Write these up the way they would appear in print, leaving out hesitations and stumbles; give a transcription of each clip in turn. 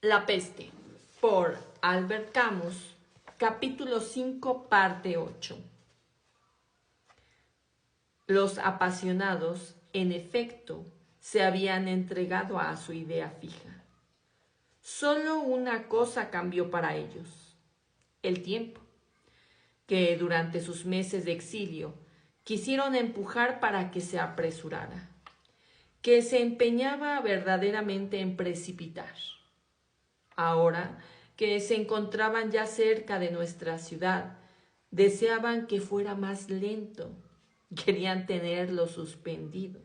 La peste, por Albert Camus, capítulo 5, parte 8. Los apasionados, en efecto, se habían entregado a su idea fija. Solo una cosa cambió para ellos: el tiempo, que durante sus meses de exilio quisieron empujar para que se apresurara, que se empeñaba verdaderamente en precipitar. Ahora que se encontraban ya cerca de nuestra ciudad, deseaban que fuera más lento, querían tenerlo suspendido.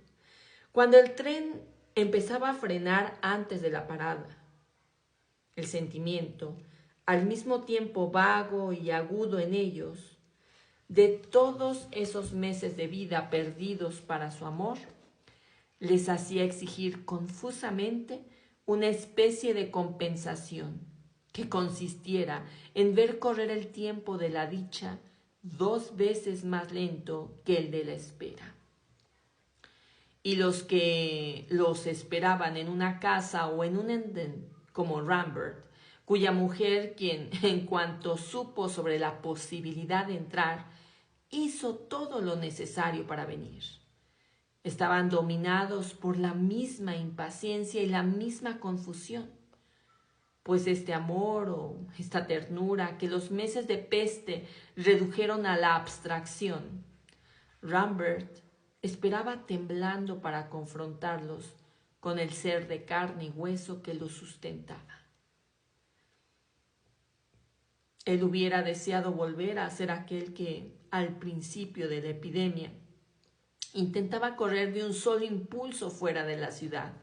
Cuando el tren empezaba a frenar antes de la parada, el sentimiento, al mismo tiempo vago y agudo en ellos, de todos esos meses de vida perdidos para su amor, les hacía exigir confusamente una especie de compensación que consistiera en ver correr el tiempo de la dicha 2 veces más lento que el de la espera. Y los que los esperaban en una casa o en un enden como Rambert, cuya mujer, quien en cuanto supo sobre la posibilidad de entrar, hizo todo lo necesario para venir, estaban dominados por la misma impaciencia y la misma confusión, pues este amor o esta ternura que los meses de peste redujeron a la abstracción, Rambert esperaba temblando para confrontarlos con el ser de carne y hueso que los sustentaba. Él hubiera deseado volver a ser aquel que, al principio de la epidemia, intentaba correr de un solo impulso fuera de la ciudad,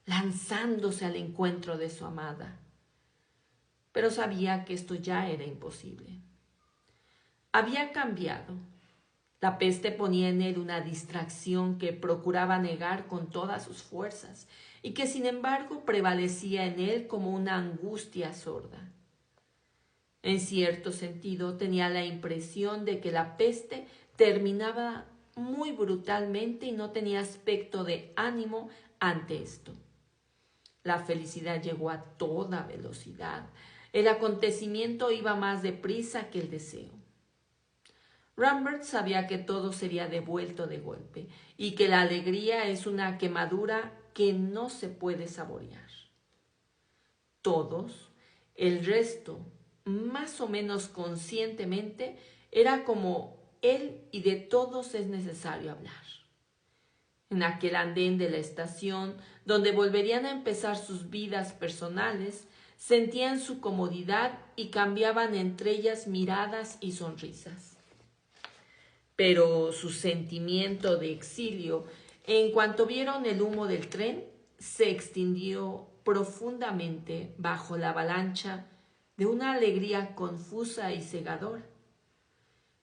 lanzándose al encuentro de su amada. Pero sabía que esto ya era imposible. Había cambiado. La peste ponía en él una distracción que procuraba negar con todas sus fuerzas y que sin embargo prevalecía en él como una angustia sorda. En cierto sentido tenía la impresión de que la peste terminaba muy brutalmente y no tenía aspecto de ánimo ante esto. La felicidad llegó a toda velocidad. El acontecimiento iba más deprisa que el deseo. Rambert sabía que todo sería devuelto de golpe y que la alegría es una quemadura que no se puede saborear. Todos, el resto, más o menos conscientemente, era como él y de todos es necesario hablar. En aquel andén de la estación, donde volverían a empezar sus vidas personales, sentían su comodidad y cambiaban entre ellas miradas y sonrisas. Pero su sentimiento de exilio, en cuanto vieron el humo del tren, se extinguió profundamente bajo la avalancha de una alegría confusa y cegadora.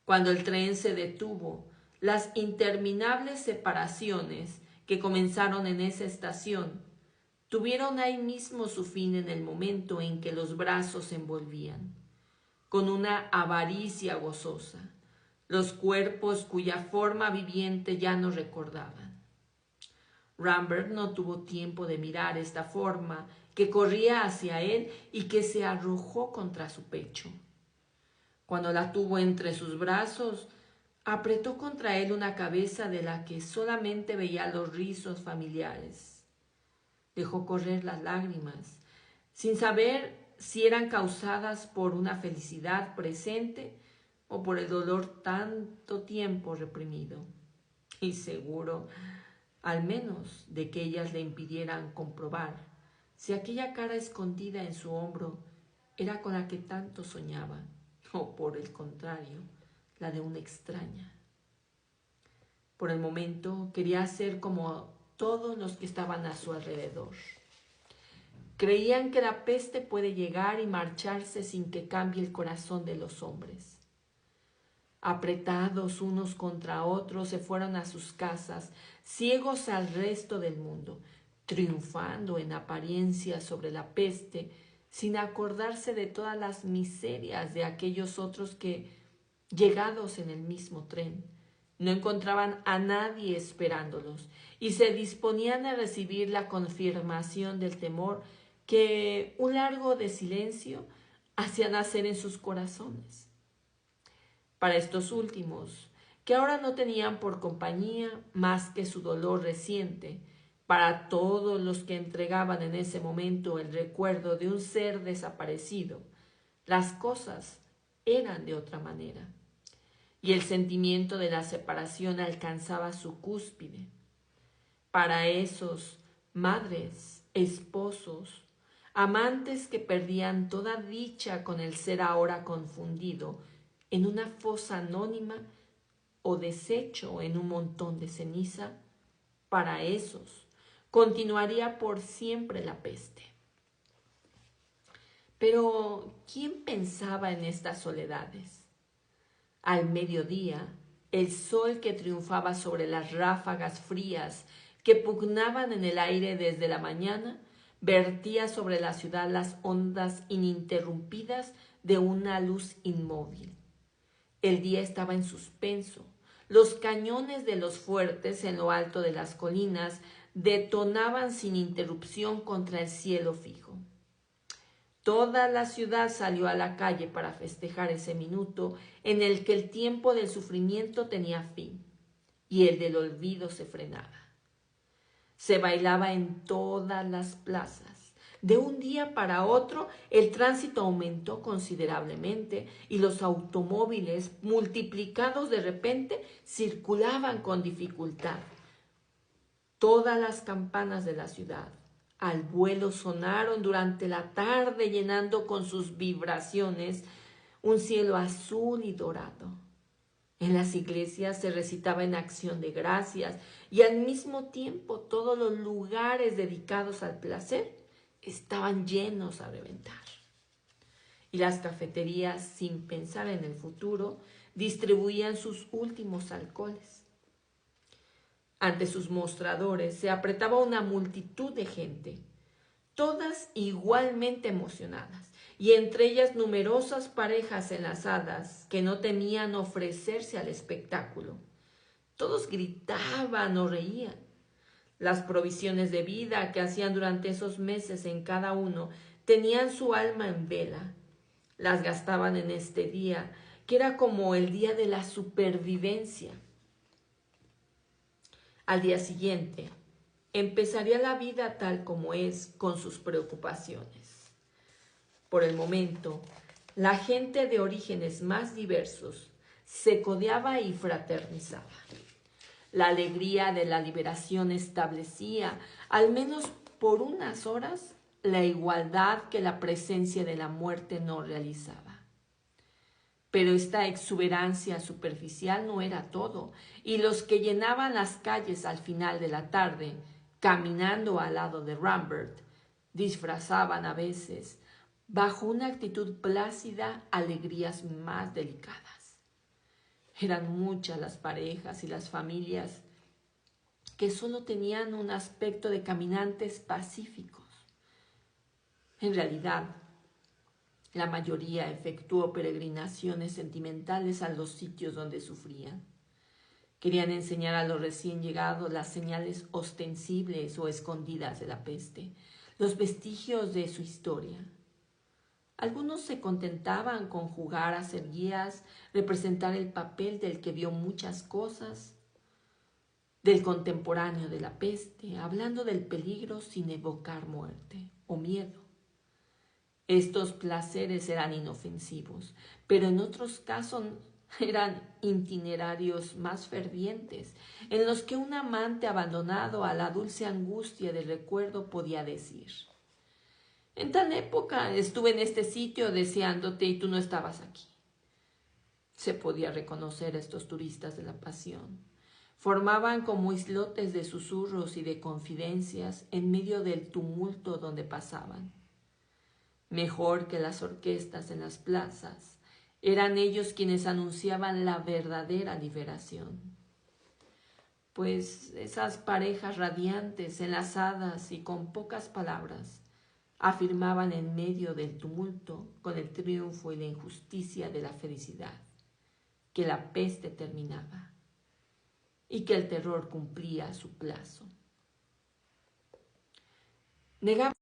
Cuando el tren se detuvo, las interminables separaciones que comenzaron en esa estación tuvieron ahí mismo su fin en el momento en que los brazos se envolvían, con una avaricia gozosa, los cuerpos cuya forma viviente ya no recordaban. Rambert no tuvo tiempo de mirar esta forma que corría hacia él y que se arrojó contra su pecho. Cuando la tuvo entre sus brazos, apretó contra él una cabeza de la que solamente veía los rizos familiares. Dejó correr las lágrimas, sin saber si eran causadas por una felicidad presente o por el dolor tanto tiempo reprimido. Y seguro, al menos, de que ellas le impidieran comprobar si aquella cara escondida en su hombro era con la que tanto soñaba, o por el contrario, la de una extraña. Por el momento quería ser como todos los que estaban a su alrededor. Creían que la peste puede llegar y marcharse sin que cambie el corazón de los hombres. Apretados unos contra otros, se fueron a sus casas, ciegos al resto del mundo, triunfando en apariencia sobre la peste, sin acordarse de todas las miserias de aquellos otros que, llegados en el mismo tren, no encontraban a nadie esperándolos y se disponían a recibir la confirmación del temor que un largo de silencio hacía nacer en sus corazones. Para estos últimos, que ahora no tenían por compañía más que su dolor reciente, para todos los que entregaban en ese momento el recuerdo de un ser desaparecido, las cosas eran de otra manera, y el sentimiento de la separación alcanzaba su cúspide. Para esos madres, esposos, amantes que perdían toda dicha con el ser ahora confundido en una fosa anónima o deshecho en un montón de ceniza, para esos continuaría por siempre la peste. Pero ¿quién pensaba en estas soledades? Al mediodía, el sol que triunfaba sobre las ráfagas frías que pugnaban en el aire desde la mañana, vertía sobre la ciudad las ondas ininterrumpidas de una luz inmóvil. El día estaba en suspenso. Los cañones de los fuertes en lo alto de las colinas detonaban sin interrupción contra el cielo fijo. Toda la ciudad salió a la calle para festejar ese minuto en el que el tiempo del sufrimiento tenía fin y el del olvido se frenaba. Se bailaba en todas las plazas. De un día para otro, el tránsito aumentó considerablemente y los automóviles, multiplicados de repente, circulaban con dificultad. Todas las campanas de la ciudad al vuelo sonaron durante la tarde, llenando con sus vibraciones un cielo azul y dorado. En las iglesias se recitaba en acción de gracias y al mismo tiempo todos los lugares dedicados al placer estaban llenos a reventar. Y las cafeterías, sin pensar en el futuro, distribuían sus últimos alcoholes. Ante sus mostradores se apretaba una multitud de gente, todas igualmente emocionadas, y entre ellas numerosas parejas enlazadas que no temían ofrecerse al espectáculo. Todos gritaban o reían. Las provisiones de vida que hacían durante esos meses en cada uno tenían su alma en vela. Las gastaban en este día, que era como el día de la supervivencia. Al día siguiente, empezaría la vida tal como es, con sus preocupaciones. Por el momento, la gente de orígenes más diversos se codeaba y fraternizaba. La alegría de la liberación establecía, al menos por unas horas, la igualdad que la presencia de la muerte no realizaba. Pero esta exuberancia superficial no era todo, y los que llenaban las calles al final de la tarde, caminando al lado de Rambert, disfrazaban a veces, bajo una actitud plácida, alegrías más delicadas. Eran muchas las parejas y las familias que solo tenían un aspecto de caminantes pacíficos. En realidad, la mayoría efectuó peregrinaciones sentimentales a los sitios donde sufrían. Querían enseñar a los recién llegados las señales ostensibles o escondidas de la peste, los vestigios de su historia. Algunos se contentaban con jugar a ser guías, representar el papel del que vio muchas cosas, del contemporáneo de la peste, hablando del peligro sin evocar muerte o miedo. Estos placeres eran inofensivos, pero en otros casos eran itinerarios más fervientes, en los que un amante abandonado a la dulce angustia del recuerdo podía decir: en tal época estuve en este sitio deseándote y tú no estabas aquí. Se podía reconocer a estos turistas de la pasión. Formaban como islotes de susurros y de confidencias en medio del tumulto donde pasaban. Mejor que las orquestas en las plazas, eran ellos quienes anunciaban la verdadera liberación. Pues esas parejas radiantes, enlazadas y con pocas palabras, afirmaban en medio del tumulto, con el triunfo y la injusticia de la felicidad, que la peste terminaba y que el terror cumplía su plazo. Negaban